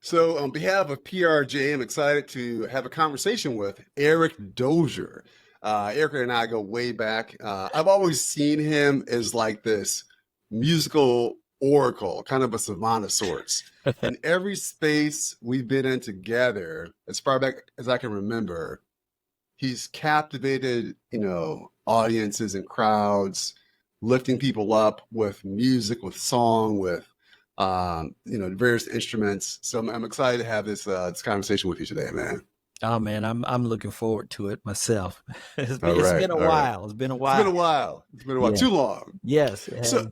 So, on behalf of PRJ, I'm excited to have a conversation with Eric Dozier. Eric and I go way back. I've always seen him as like this musical oracle, kind of a savant of sorts. In every space we've been in together, as far back as I can remember, he's captivated, audiences and crowds, lifting people up with music, with song, with various instruments. So I'm excited to have this conversation with you today, man. Oh man, I'm looking forward to it myself. It's been All it's right, been a all right. while. It's been a It's been a while. while. It's been a while. Yeah. Too long. Yes, it So has.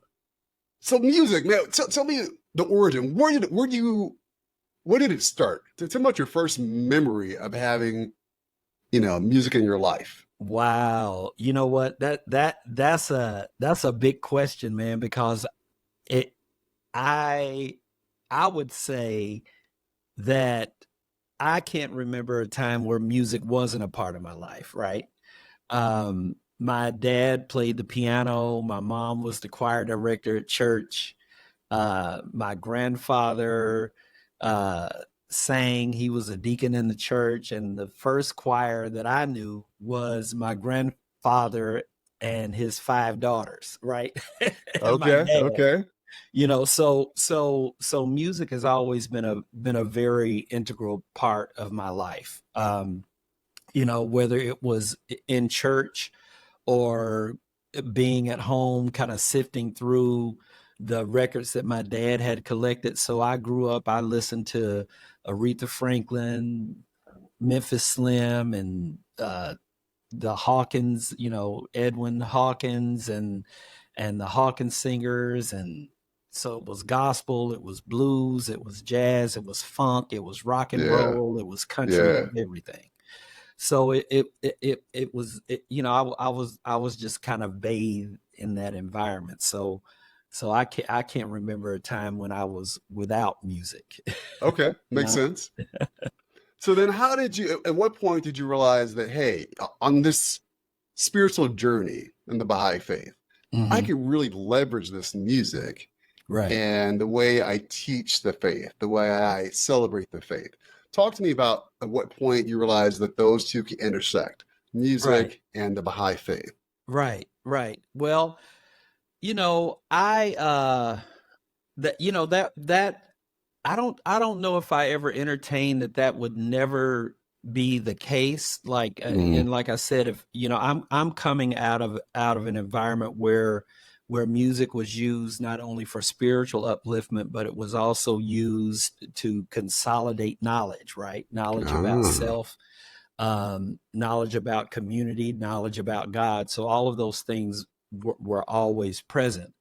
so music, man. Tell me the origin. Where did it start? Tell me about your first memory of having music in your life. Wow. You know what? That's a big question, man, because it I I would say that I can't remember a time where music wasn't a part of my life, right? My dad played the piano. My mom was the choir director at church. My grandfather uh, sang. He was a deacon in the church. And the first choir that I knew was my grandfather and his five daughters, right? And my Okay, dad. okay. So music has always been a very integral part of my life. Whether it was in church or being at home, kind of sifting through the records that my dad had collected. So I grew up, I listened to Aretha Franklin, Memphis Slim, and the Hawkins, Edwin Hawkins and the Hawkins singers. And so it was gospel, it was blues, it was jazz, it was funk, it was rock and Yeah, roll, it was country, it yeah. was everything. So I was just kind of bathed in that environment. So I can't remember a time when I was without music. Okay, You makes know? sense. So then at what point did you realize that, hey, on this spiritual journey in the Baha'i faith, I Hmm. could really leverage this music Right. and the way I teach the faith, the way I celebrate the faith. Talk to me about at what point you realized that those two can intersect, Right. music and the Baha'i faith. Right. Right. Well, I that that I don't know if I ever entertained that would never be the case. Like Mm, and like I said, if I'm coming out of an environment where music was used not only for spiritual upliftment, but it was also used to consolidate knowledge, right? Knowledge about ah, self, knowledge about community, knowledge about God. So all of those things were always present.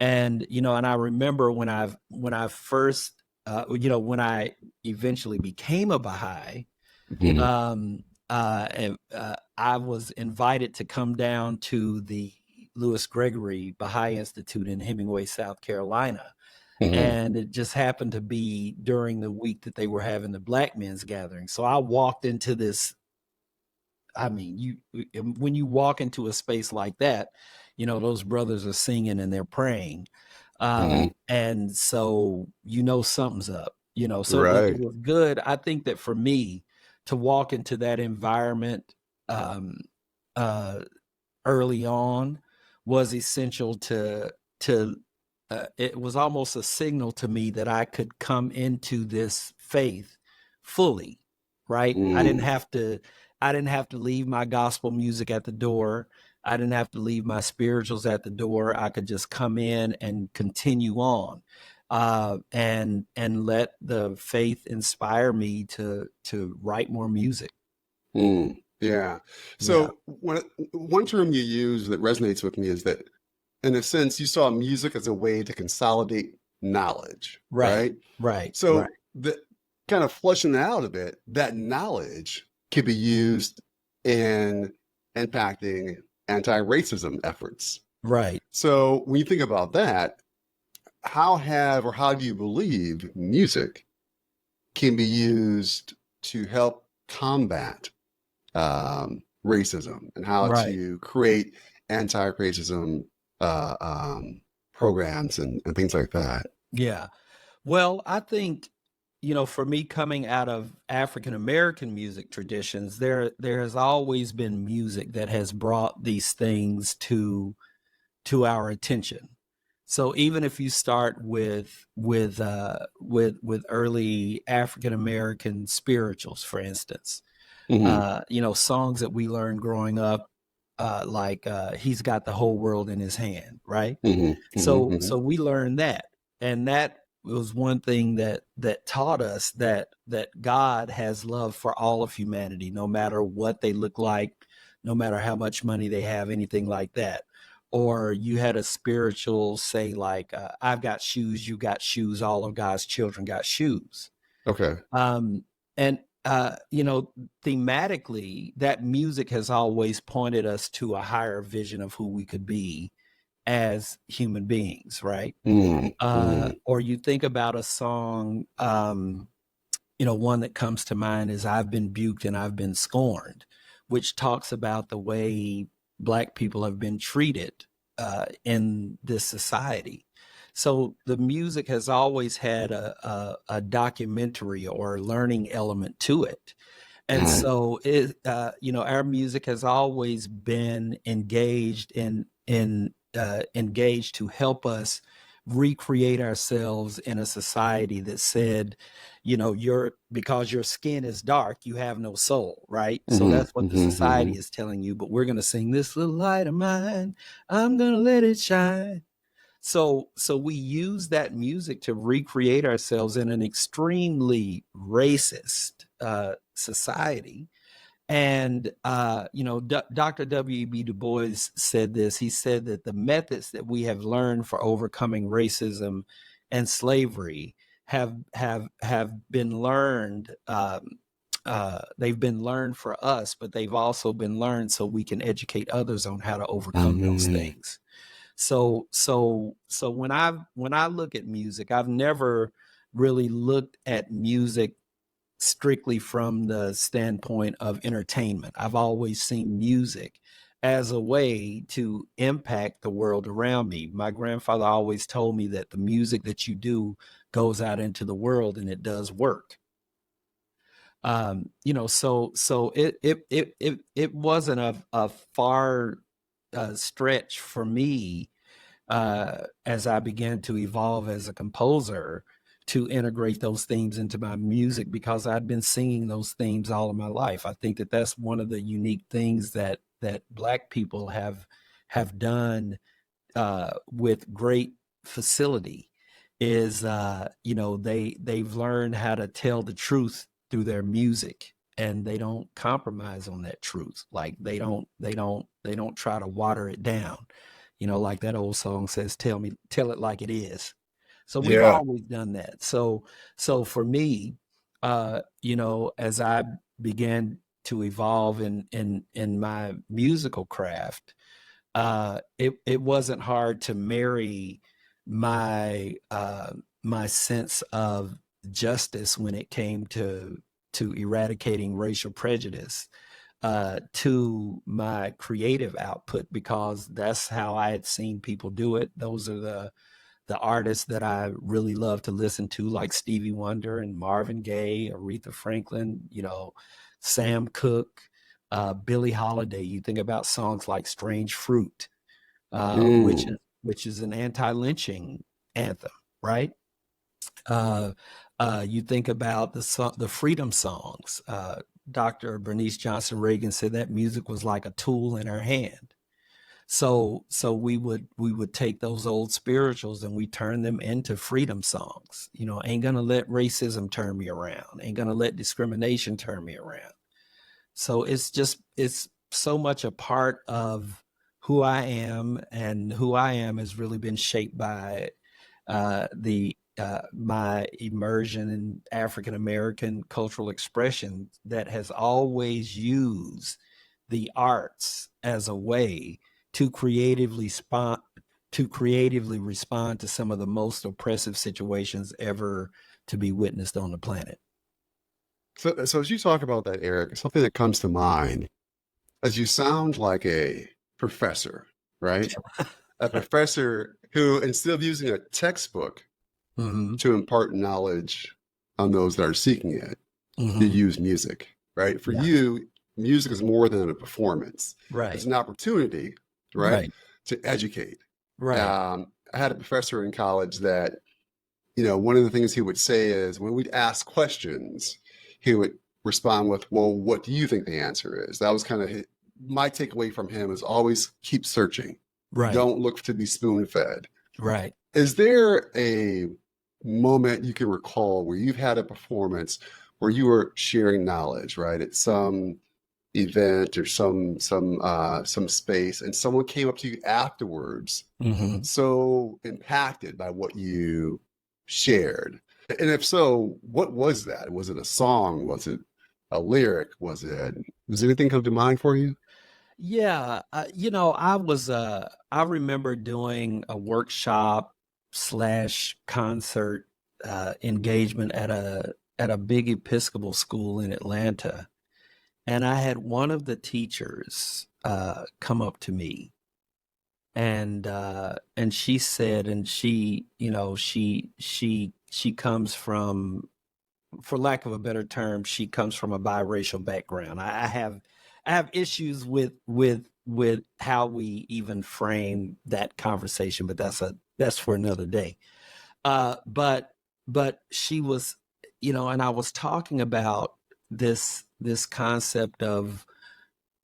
And I remember when I first when I eventually became a Baha'i, mhm. I was invited to come down to the Louis Gregory Baha'i Institute in Hemingway, South Carolina. Mhm. And it just happened to be during the week that they were having the Black Men's Gathering. So I walked into this. I mean, when you walk into a space like that, those brothers are singing and they're praying, Mhm. and so something's up. So it Right. was good. I think that for me to walk into that environment um, uh, early on was essential to. It was almost a signal to me that I could come into this faith fully, right? I didn't Mm, have to I didn't have to leave my gospel music at the door. I didn't have to leave my spirituals at the door. I could just come in and continue on, and let the faith inspire me to write more music. yeah. Yeah. So one term you use that resonates with me is that, in a sense, you saw music as a way to consolidate knowledge, Right. right? Right. Right. So the kind of flushing it out a bit, that knowledge could be used in impacting anti-racism efforts. Right. So when you think about that, how do you believe music can be used to help combat racism and how Right. to create anti-racism uh, um, programs and things like that? Yeah. Well, I think. for me, coming out of African American music traditions, there has always been music that has brought these things to our attention. So even if you start with early African American spirituals, for instance, Hmm. songs that we learned growing up, like "He's Got the Whole World in His Hand," right? Hmm. Hmm. So we learned that, and that was one thing that taught us that God has love for all of humanity, no matter what they look like, no matter how much money they have, anything like that. Or you had a spiritual say like, "I've got shoes, you got shoes, all of God's children got shoes." Okay. Um, and thematically, that music has always pointed us to a higher vision of who we could be as human beings, right? Mm, mm, Or you think about a song, one that comes to mind is "I've Been Buked and I've Been Scorned," which talks about the way Black people have been treated in this society. So the music has always had a documentary or learning element to it. And mm, so our music has always been engaged to help us recreate ourselves in a society that said, because your skin is dark, you have no soul, right? So mhm, that's what the mhm, society mhm. is telling you. But we're gonna sing "This Little Light of Mine, I'm gonna let it shine." So we use that music to recreate ourselves in an extremely racist society. And Dr. W.E.B. Du Bois said this. He said that the methods that we have learned for overcoming racism and slavery have been learned. They've been learned for us, but they've also been learned so we can educate others on how to overcome those Mhm, things. So when I look at music, I've never really looked at music strictly from the standpoint of entertainment. I've always seen music as a way to impact the world around me. My grandfather always told me that the music that you do goes out into the world and it does work. So it wasn't a far stretch for me as I began to evolve as a composer to integrate those themes into my music because I'd been singing those themes all of my life. I think that that's one of the unique things that Black people have done with great facility is they've learned how to tell the truth through their music, and they don't compromise on that truth. Like they don't try to water it down, like that old song says, tell it like it is. So we've yeah. always done that. So for me, as I began to evolve in my musical craft, it wasn't hard to marry my sense of justice when it came to eradicating racial prejudice to my creative output because that's how I had seen people do it. Those are the artists that I really love to listen to, like Stevie Wonder and Marvin Gaye, Aretha Franklin, Sam Cooke, Billie Holiday. You think about songs like "Strange Fruit," which Mm, is an anti-lynching anthem, right? Uh, you think about the freedom songs. Dr. Bernice Johnson Reagan said that music was like a tool in her hand. So we would take those old spirituals and we turn them into freedom songs. Ain't gonna let racism turn me around. Ain't gonna let discrimination turn me around. So it's so much a part of who I am, and who I am has really been shaped by the my immersion in African American cultural expression that has always used the arts as a way to creatively respond to some of the most oppressive situations ever to be witnessed on the planet. so as you talk about that, Eric, something that comes to mind as you sound like a professor, right? A professor who, instead of using a textbook Mm-hmm. to impart knowledge, on those that are seeking it to use music, right? For Yeah. you, music is more than a performance. Right. It's an opportunity, right, Right. to educate. Right. I had a professor in college that, one of the things he would say is when we'd ask questions, he would respond with, well, what do you think the answer is? That was kind of my takeaway from him is always keep searching. Right. Don't look to be spoon fed. Right. Is there a moment you can recall where you've had a performance where you were sharing knowledge, right, at some event or some space, and someone came up to you afterwards, so impacted by what you shared? And if so, what was that? Was it a song? Was it a lyric? Does anything come to mind for you? Yeah, I remember doing a workshop slash concert engagement at a big Episcopal school in Atlanta, and I had one of the teachers come up to me, and she said, and she comes from, for lack of a better term, she comes from a biracial background. I have issues with how we even frame that conversation, but that's for another day. But she was, and I was talking about this concept of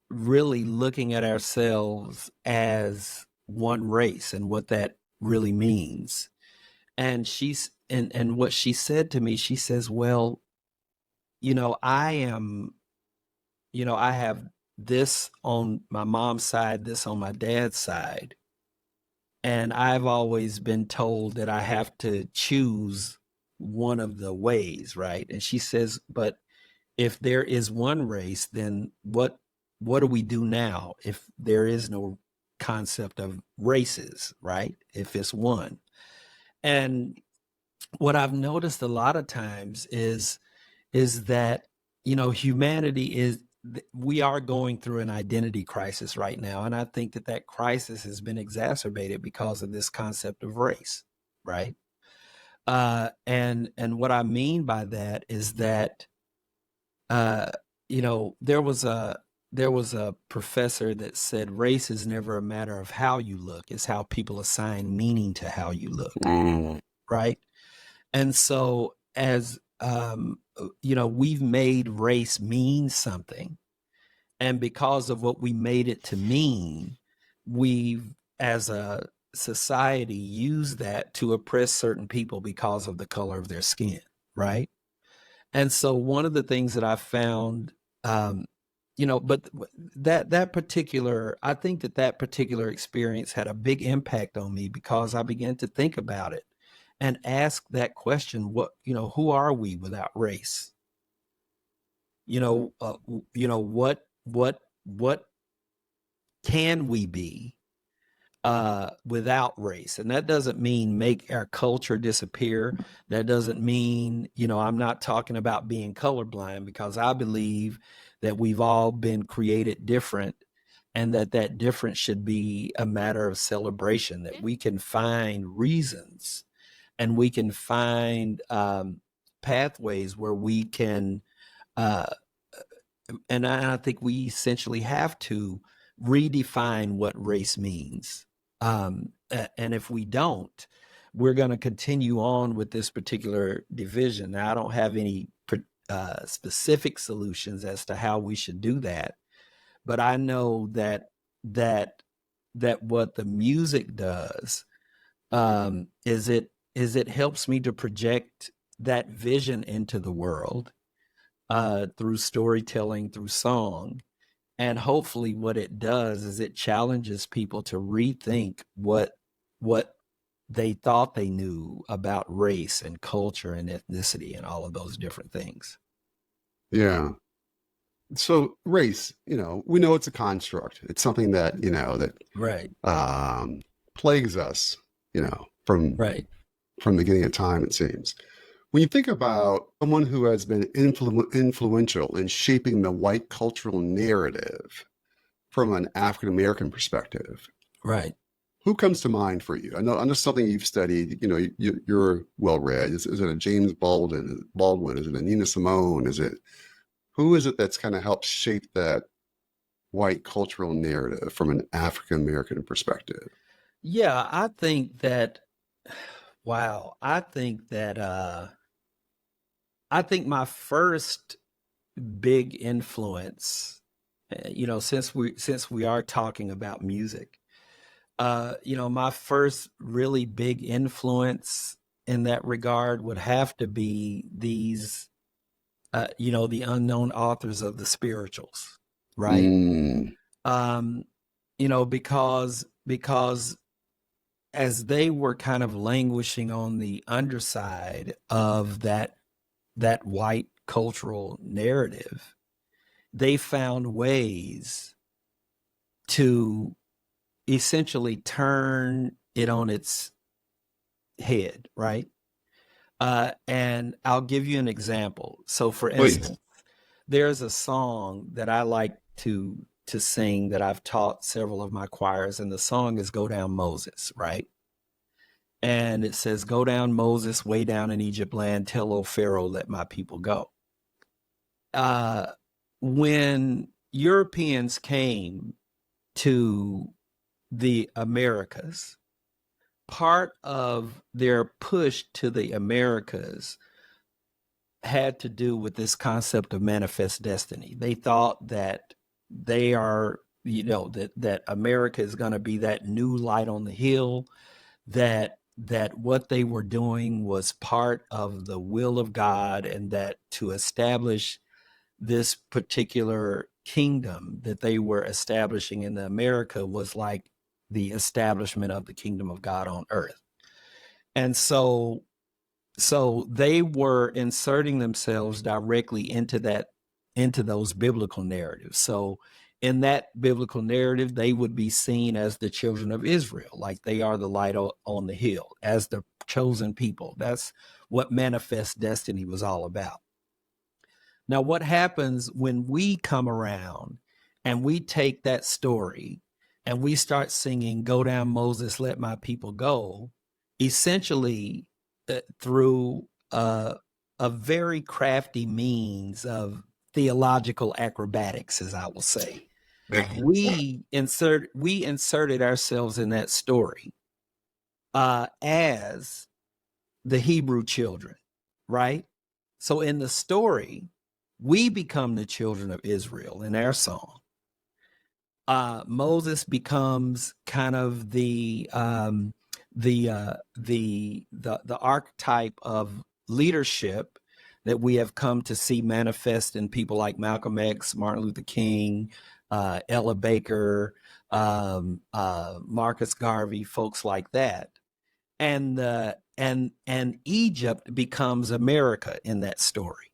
really looking at ourselves as one race and what that really means. And and what she said to me, she says, well, I am, I have this on my mom's side, this on my dad's side. And I've always been told that I have to choose one of the ways, right? And she says, but if there is one race, then what do we do now if there is no concept of races, right? If it's one. And what I've noticed a lot of times is that, humanity we are going through an identity crisis right now. And I think that crisis has been exacerbated because of this concept of race, right? And what I mean by that is that, there was a professor that said race is never a matter of how you look, it's how people assign meaning to how you look, right? And so as we've made race mean something, and because of what we made it to mean, we've, as a society, used that to oppress certain people because of the color of their skin, right? And so one of the things that I found, but that particular, I think that particular experience had a big impact on me because I began to think about it and ask that question: who are we without race? What can we be without race? And that doesn't mean make our culture disappear. That doesn't mean, I'm not talking about being colorblind, because I believe that we've all been created different, and that difference should be a matter of celebration, that we can find reasons and we can find pathways where we can, and I think we essentially have to redefine what race means. And if we don't, we're going to continue on with this particular division. Now, I don't have any specific solutions as to how we should do that, but I know that what the music does is it helps me to project that vision into the world through storytelling, through song. And hopefully what it does is it challenges people to rethink what they thought they knew about race and culture and ethnicity and all of those different things. Yeah. So race, we know it's a construct. It's something that, that Right. plagues us, from Right. from the beginning of time, it seems. When you think about someone who has been influential in shaping the white cultural narrative from an African American perspective, Right. Who comes to mind for you? I know something you've studied. You know, you're well read. Is it a James Baldwin? Baldwin? Is it a Nina Simone? Is it who is it that's kind of helped shape that white cultural narrative from an African American perspective? Yeah, I think that, wow, I think my first big influence, since we are talking about music, my first really big influence in that regard would have to be these, the unknown authors of the spirituals, right? Mm, Um, because as they were kind of languishing on the underside of that white cultural narrative, they found ways to essentially turn it on its head, right? And I'll give you an example. So, for please. instance, there's a song that I like to sing that I've taught several of my choirs, and the song is "Go Down Moses," right? And it says, "Go down Moses, way down in Egypt land, tell old Pharaoh, let my people go." Uh, when Europeans came to the Americas, part of their push to the Americas had to do with this concept of manifest destiny. They thought that they are, that America is going to be that new light on the hill, that what they were doing was part of the will of God, and that to establish this particular kingdom that they were establishing in the America was like the establishment of the kingdom of God on earth. And so they were inserting themselves directly into those biblical narratives. So in that biblical narrative, they would be seen as the children of Israel, like they are the light on the hill, as the chosen people. That's what manifest destiny was all about. Now, what happens when we come around and we take that story and we start singing "Go Down Moses, Let My People Go," essentially through a very crafty means of theological acrobatics, as I will say, we inserted ourselves in that story as the Hebrew children, right? So in the story, we become the children of Israel in our song. Moses becomes kind of the archetype of leadership that we have come to see manifest in people like Malcolm X, Martin Luther King, Ella Baker, Marcus Garvey, folks like that. And Egypt becomes America in that story,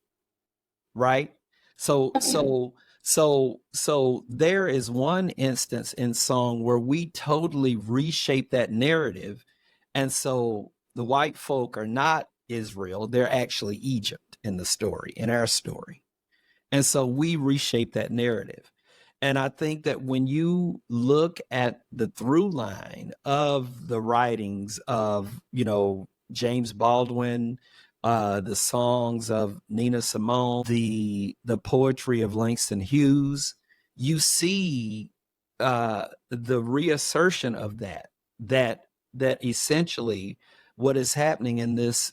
right? So there is one instance in song where we totally reshape that narrative, and so the white folk are not Israel; they're actually Egypt in the story, in our story, and so we reshape that narrative. And I think that when you look at the through line of the writings of, James Baldwin, the songs of Nina Simone, the poetry of Langston Hughes, you see the reassertion of that essentially what is happening in this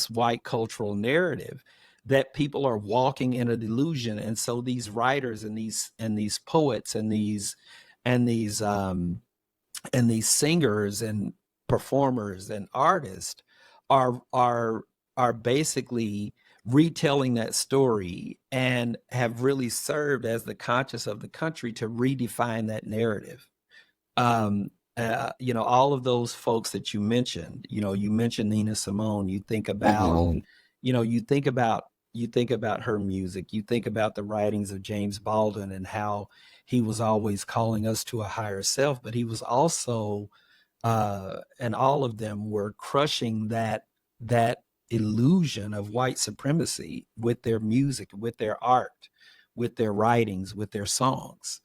white cultural narrative, that people are walking in a delusion. And so these writers and these poets and these singers and performers and artists are basically retelling that story, and have really served as the conscience of the country to redefine that narrative. All of those folks that you mentioned Nina Simone. You think about, Mhm. you know, you think about her music. You think about the writings of James Baldwin and how he was always calling us to a higher self, but he was also, and all of them were crushing that illusion of white supremacy with their music, with their art, with their writings, with their songs.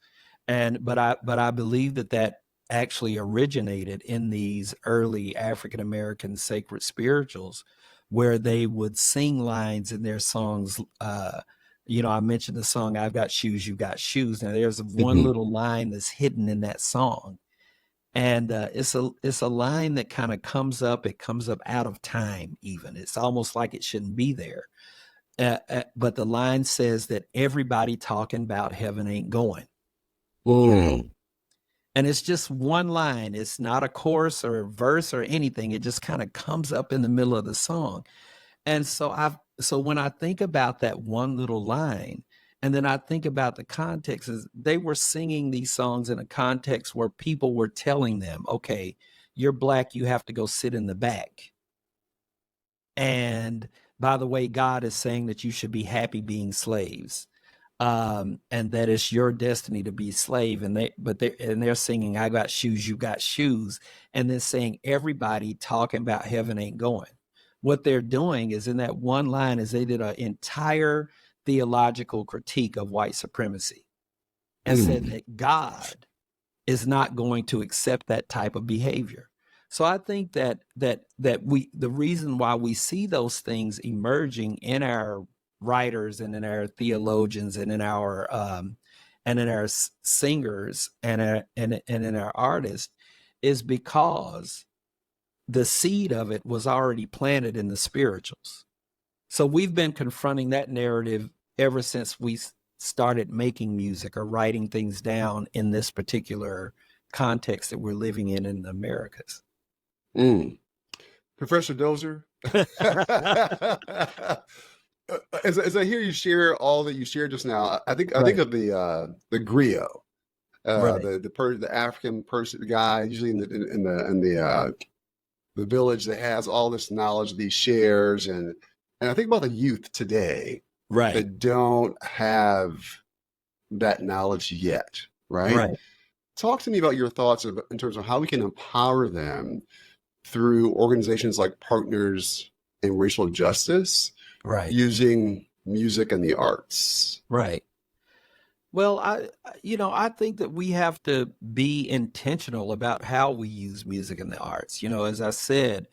But I believe that actually originated in these early African American sacred spirituals, where they would sing lines in their songs. I mentioned the song "I've Got Shoes, You've Got Shoes." Now, there's one Mhm. little line that's hidden in that song, and it's a line that kind of comes up. It comes up out of time. Even it's almost like it shouldn't be there. But the line says that everybody talking about heaven ain't going. Mm. And it's just one line. It's not a chorus or a verse or anything. It just kind of comes up in the middle of the song. And so when I think about that one little line, and then I think about the context, is they were singing these songs in a context where people were telling them, okay, you're black, you have to go sit in the back. And by the way, God is saying that you should be happy being slaves, and that it's your destiny to be slave. And they're singing, "I got shoes, you got shoes," and then saying everybody talking about heaven ain't going. What they're doing is, in that one line, is they did an entire theological critique of white supremacy and said Mm. that God is not going to accept that type of behavior. So I think that the reason why we see those things emerging in our writers and in our theologians and in our singers and in our artists is because the seed of it was already planted in the spirituals. So we've been confronting that narrative ever since we started making music or writing things down in this particular context that we're living in the Americas. Mm. Professor Dozier, as I hear you share all that you shared just now, I think Right, of the griot, right, the African person guy, usually in the village that has all this knowledge that he shares, and I think about the youth today right, that don't have that knowledge yet, right? right, Talk to me about your thoughts in terms of how we can empower them through organizations like Partners in Racial Justice right, using music and the arts. right. Well, I think that we have to be intentional about how we use music and the arts. As I said,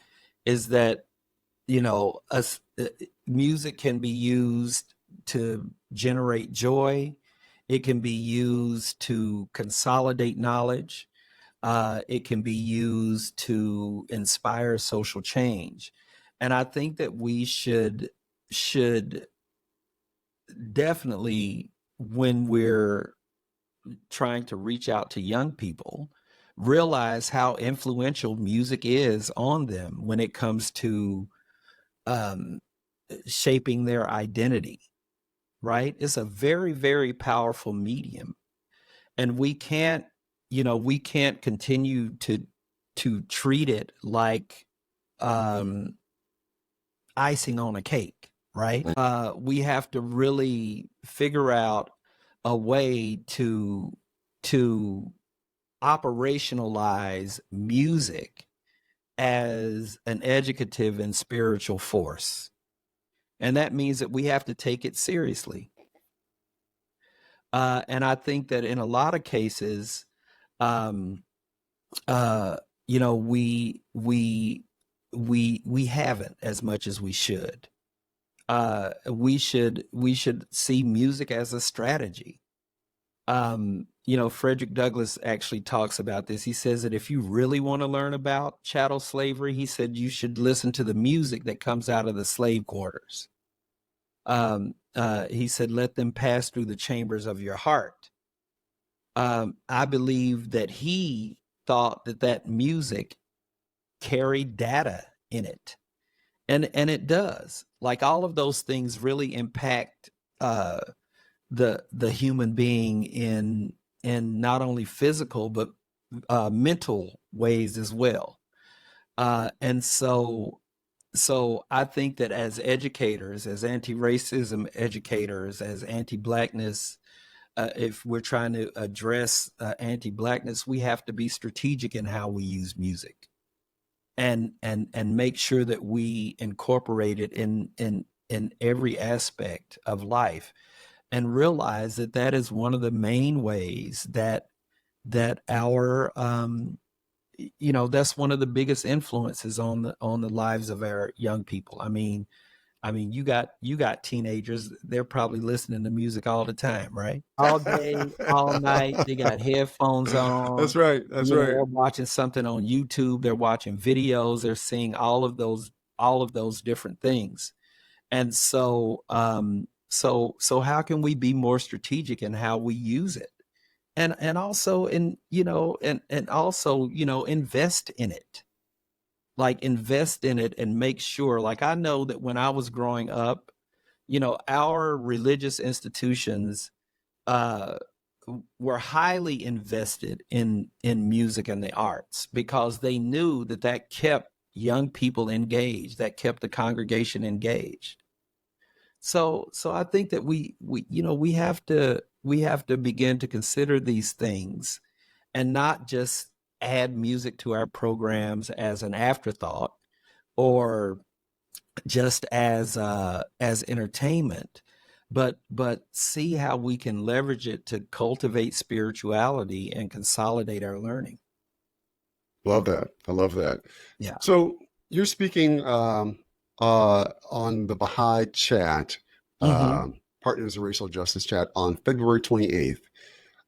is that us music can be used to generate joy. It can be used to consolidate knowledge. It can be used to inspire social change. And I think that we should definitely, when we're trying to reach out to young people, realize how influential music is on them when it comes to um, shaping their identity, right? It's a very, very powerful medium. And we can't continue to treat it like um, icing on a cake, right? We have to really figure out a way to operationalize music as an educative and spiritual force. And that means that we have to take it seriously. And I think that in a lot of cases, um, uh, we haven't as much as we should. We should see music as a strategy. Frederick Douglass actually talks about this. He says that if you really want to learn about chattel slavery, he said you should listen to the music that comes out of the slave quarters. He said, let them pass through the chambers of your heart. I believe that he thought that music carried data in it, and it does. Like all of those things really impact uh, the human being in not only physical but mental ways as well. And so I think that as educators, as anti-racism educators, as anti-blackness, if we're trying to address anti-blackness, we have to be strategic in how we use music, and make sure that we incorporate it in every aspect of life. and realize that that is one of the main ways that our that's one of the biggest influences on the lives of our young people. I mean, you got teenagers, they're probably listening to music all the time, right? All day, all night, they got headphones That's on. right. That's right. They're watching something on YouTube, they're watching videos, they're seeing all of those different things. And so how can we be more strategic in how we use it? And also and also, invest in it. Like invest in it and make sure, like I know that when I was growing up, our religious institutions uh were highly invested in music and the arts because they knew that that kept young people engaged, that kept the congregation engaged. So I think that we have to begin to consider these things and not just add music to our programs as an afterthought or just as entertainment, but see how we can leverage it to cultivate spirituality and consolidate our learning. Love that. I love that. Yeah. So you're speaking on the Baha'i chat, Hmm. Partners in Racial Justice chat on February 28th.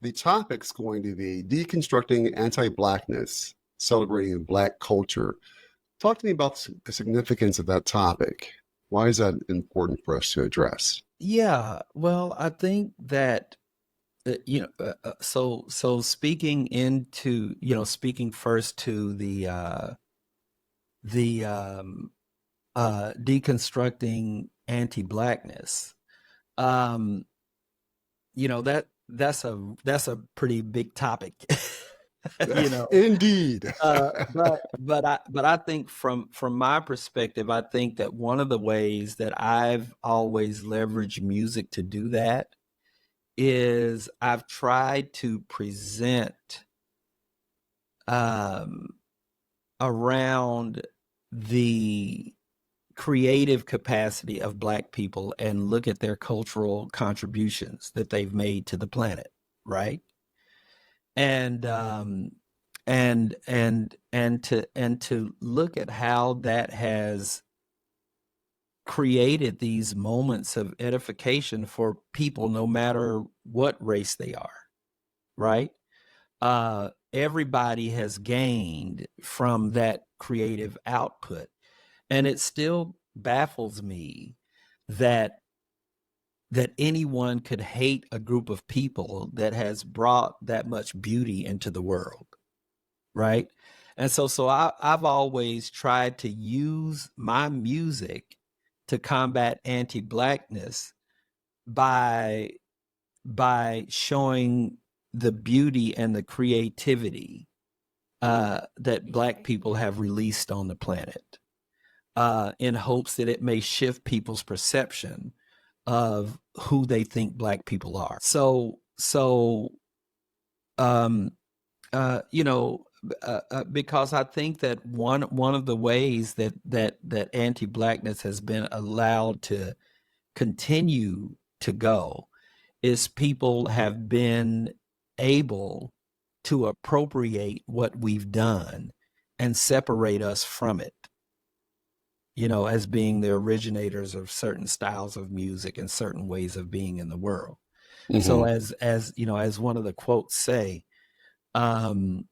The topic's going to be Deconstructing Anti-Blackness, Celebrating Black Culture. Talk to me about the significance of that topic. Why is that important for us to address? Yeah. Well, I think that so speaking into speaking first to the deconstructing anti-blackness. um that's a pretty big topic. you know Indeed. but I think from my perspective, I think that one of the ways that I've always leveraged music to do that is I've tried to present um around the creative capacity of Black people and look at their cultural contributions that they've made to the planet, right? And and to look at how that has created these moments of edification for people, no matter what race they are, right? Everybody has gained from that creative output. And it still baffles me that anyone could hate a group of people that has brought that much beauty into the world, right? And I've always tried to use my music to combat anti-blackness by showing the beauty and the creativity that Black people have released on the planet, in hopes that it may shift people's perception of who they think Black people are. Um, you know, because I think that one of the ways that anti-Blackness has been allowed to continue to go is people have been able to appropriate what we've done and separate us from it, as being the originators of certain styles of music and certain ways of being in the world. So Hmm. as one of the quotes say, um,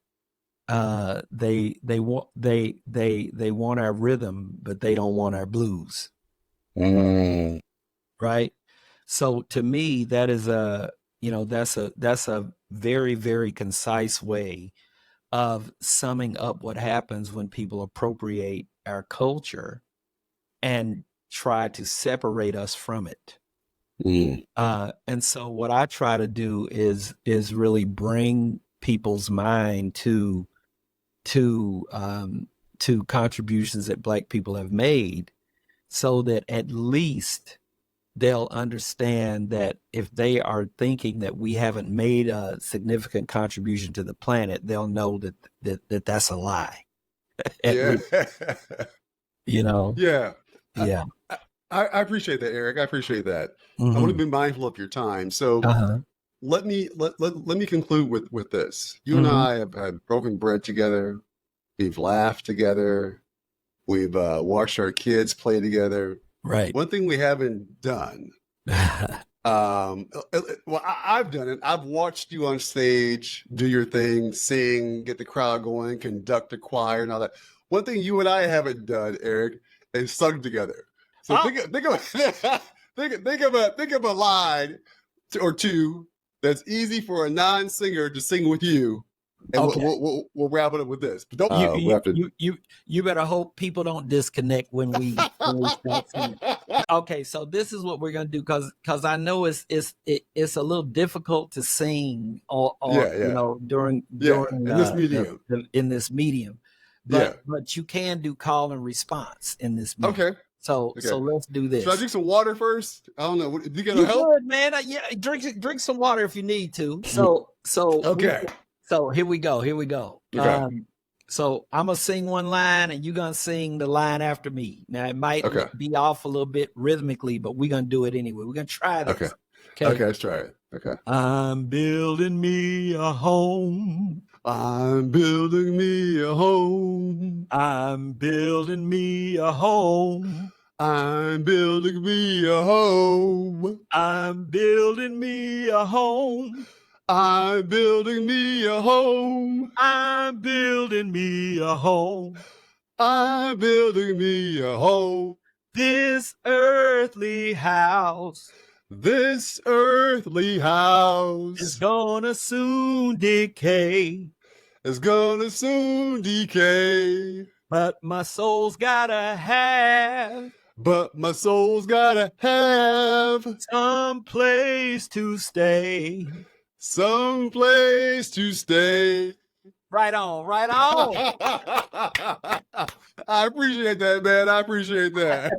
they want our rhythm, but they don't want our blues, Mm. right? So to me, that is that's a very, very concise way of summing up what happens when people appropriate our culture and try to separate us from it. Mm. And so what I try to do is really bring people's mind to contributions that Black people have made, so that at least they'll understand that if they are thinking that we haven't made a significant contribution to the planet, they'll know that that's a lie. At Yeah. least, you know, Yeah. I, yeah. I I appreciate that, Eric. I appreciate that. I want to Mm-hmm. be mindful of your time. So Uh-huh. let me conclude with this. You and Mm-hmm. I have had broken bread together. We've laughed together. We've watched our kids play together. Right. One thing we haven't done, well, I've done it. I've watched you on stage do your thing, sing, get the crowd going, conduct a choir, and all that. One thing you and I haven't done, Eric, is sung together. So Oh, think of think of a line or two that's easy for a non-singer to sing with you, and okay. we'll wrap it up with this. But don't You we you have to. you you you better hope people don't disconnect when we start singing. Okay, so this is what we're gonna do because I know it's a little difficult to sing or Yeah, yeah, during yeah. In this medium, in this medium, yeah. but you can do call and response in this medium. Okay, So okay. let's do Should I this. drink some water first? I don't know. Do you got You help? good, man? Yeah, drink some water if you need to. Okay. So here we go. Here we go. Okay. So I'm gonna sing one line, and you're gonna sing the line after me. Now it might Okay. be off a little bit rhythmically, but we're gonna do it anyway. We're gonna try this. Okay. Okay. Okay. Let's try it. Okay. I'm building me a home. I'm building me a home. I'm building me a home. I'm building me a home. I'm building me a home. I'm building me a home. I'm building me a home. I'm building me a home. This earthly house This earthly house is gonna soon decay, is gonna soon decay. but my soul's gotta have But my soul's gotta have some place to stay. some place to stay. Right on, right on. I appreciate that, man. I appreciate that.